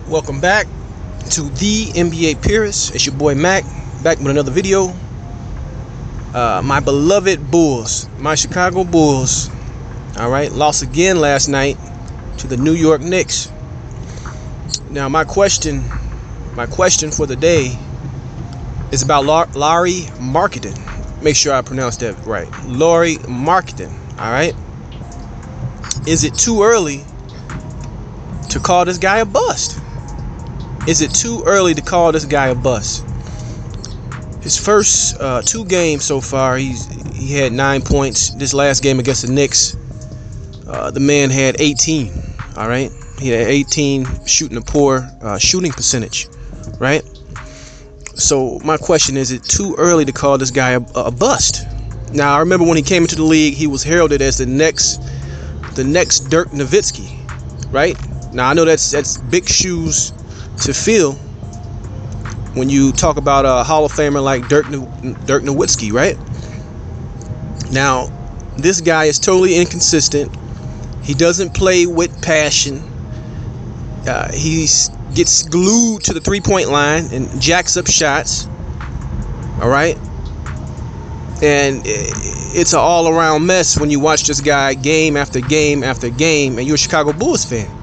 Welcome back to the NBA Purist. It's your boy Mac, back with another video. My beloved Bulls, my Chicago Bulls, all right, lost again last night to the New York Knicks. Now my question for the day is about Lauri Markkanen. Make sure I pronounce that right. Lauri Markkanen. All right. Is it too early to call this guy a bust? Is it too early to call this guy a bust? His first two games so far, he had 9 points. This last game against the Knicks, the man had 18. All right, he had 18, shooting a poor shooting percentage, right? So my question is it too early to call this guy a bust? Now I remember when he came into the league, he was heralded as the next Dirk Nowitzki, right? Now I know that's big shoes to fill when you talk about a Hall of Famer like Dirk Nowitzki, right? Now, this guy is totally inconsistent. He doesn't play with passion. He gets glued to the three-point line and jacks up shots. All right? And it's an all-around mess when you watch this guy game after game after game, and you're a Chicago Bulls fan.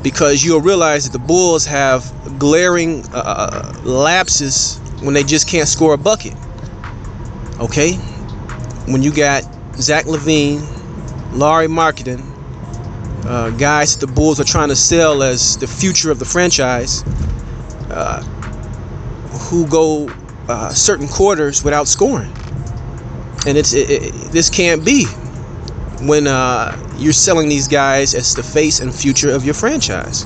Because you'll realize that the Bulls have glaring lapses when they just can't score a bucket. Okay? When you got Zach LaVine, Lauri Markkanen, guys that the Bulls are trying to sell as the future of the franchise, who go certain quarters without scoring. And this can't be when you're selling these guys as the face and future of your franchise.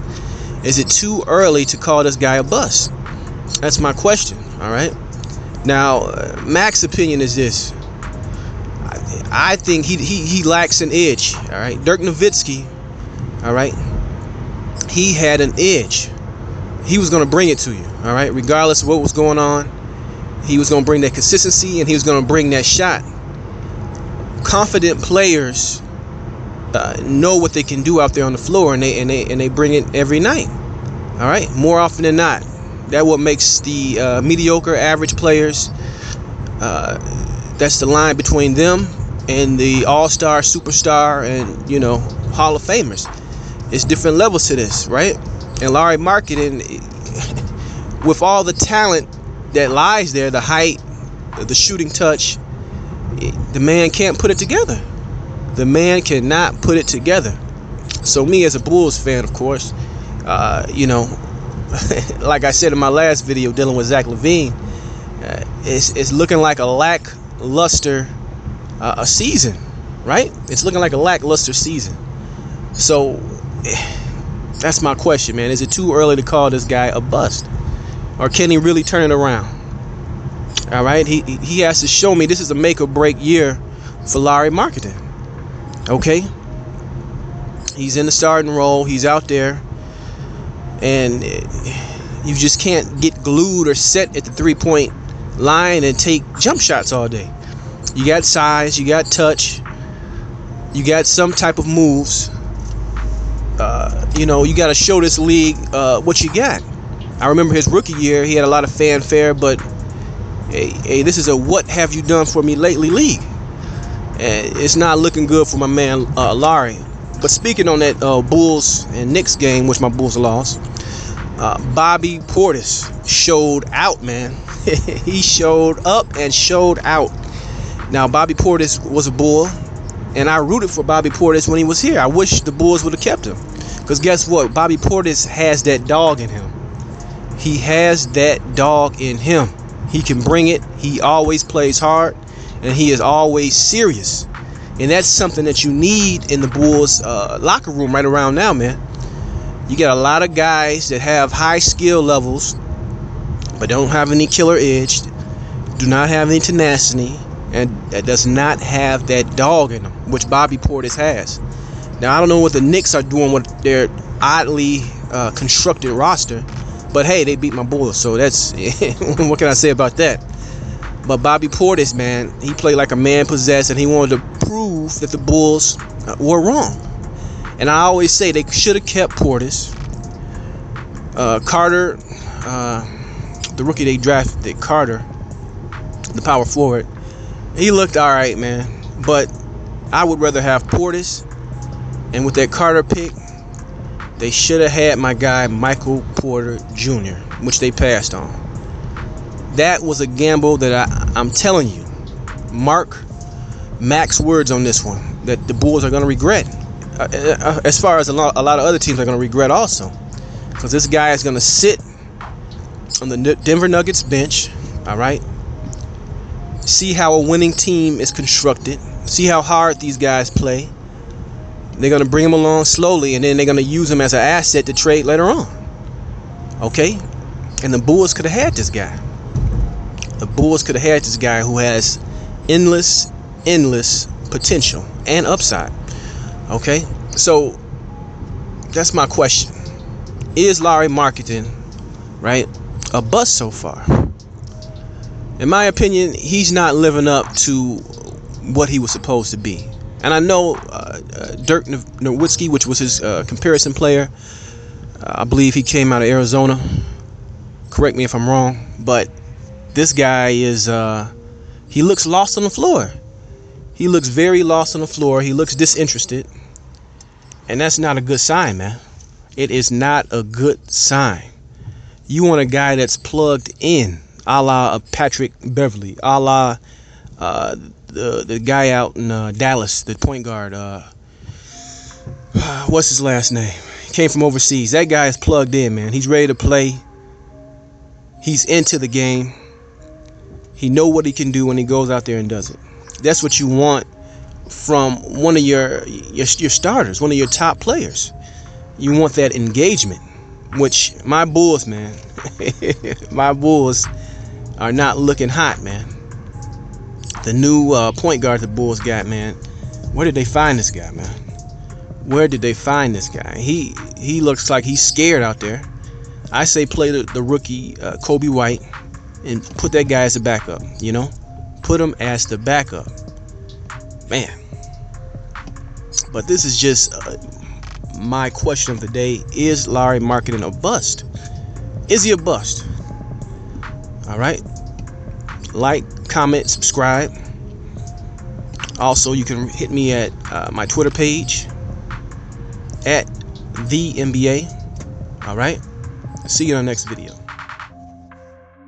Is it too early to call this guy a bust? That's my question. All right. Now, Mac's opinion is this. I think he lacks an edge. All right. Dirk Nowitzki, all right, he had an edge. He was going to bring it to you. All right. Regardless of what was going on, he was going to bring that consistency and he was going to bring that shot. Confident players know what they can do out there on the floor, and they bring it every night. All right, more often than not. That's what makes the mediocre, average players. That's the line between them and the all-star, superstar, and Hall of Famers. It's different levels to this, right? And Lauri Markkanen, with all the talent that lies there, the height, the shooting touch, the man can't put it together. The man cannot put it together. So me as a Bulls fan, of course, like I said in my last video dealing with Zach LaVine, it's looking like a lackluster season, right? It's looking like a lackluster season. So that's my question, man. Is it too early to call this guy a bust? Or can he really turn it around? All right, he has to show me this is a make or break year for Lauri Markkanen. Okay, he's in the starting role. He's out there, and you just can't get glued or set at the three-point line and take jump shots all day. You got size, you got touch, you got some type of moves. You got to show this league what you got. I remember his rookie year; he had a lot of fanfare, but hey, this is a what have you done for me lately league. And it's not looking good for my man Lauri. But speaking on that Bulls and Knicks game, which my Bulls lost, Bobby Portis showed out, man. He showed up and showed out. Now, Bobby Portis was a Bull, and I rooted for Bobby Portis when he was here. I wish the Bulls would have kept him. Because guess what? Bobby Portis has that dog in him. He has that dog in him. He can bring it. He always plays hard, and he is always serious. And that's something that you need in the Bulls locker room right around now, man. You got a lot of guys that have high skill levels, but don't have any killer edge, do not have any tenacity, and that does not have that dog in them, which Bobby Portis has. Now, I don't know what the Knicks are doing with their oddly constructed roster, but hey, they beat my Bulls, so that's what can I say about that? But Bobby Portis, man, he played like a man possessed, and he wanted to prove that the Bulls were wrong. And I always say they should have kept Portis. Carter, the rookie they drafted, Carter, the power forward, he looked all right, man. But I would rather have Portis. And with that Carter pick, they should have had my guy Michael Porter Jr., which they passed on. That was a gamble that I'm telling you, mark Mac's words on this one, that the Bulls are going to regret. As far as a lot of other teams are going to regret also. Because this guy is going to sit on the Denver Nuggets bench, all right? See how a winning team is constructed. See how hard these guys play. They're going to bring him along slowly, and then they're going to use him as an asset to trade later on. Okay? And the Bulls could have had this guy. The Bulls could have had this guy who has endless potential and upside. Okay? So, that's my question. Is Lauri Markkanen, right, a bust so far? In my opinion, he's not living up to what he was supposed to be. And I know Dirk Nowitzki, which was his comparison player, I believe he came out of Arizona. Correct me if I'm wrong. But this guy is, he looks lost on the floor. He looks very lost on the floor. He looks disinterested. And that's not a good sign, man. It is not a good sign. You want a guy that's plugged in, a la Patrick Beverly, a la the guy out in Dallas, the point guard. What's his last name? He came from overseas. That guy is plugged in, man. He's ready to play. He's into the game. He know what he can do when he goes out there and does it. That's what you want from one of your starters, one of your top players. You want that engagement, which my Bulls, man, my Bulls are not looking hot, man. The new point guard the Bulls got, man. Where did they find this guy, man? Where did they find this guy? He looks like he's scared out there. I say play the rookie Kobe White and put that guy as a backup, you know? Put him as the backup. Man. But this is just my question of the day. Is Lauri Markkanen a bust? Is he a bust? All right. Like, comment, subscribe. Also, you can hit me at my Twitter page at the NBA. All right. See you in the next video.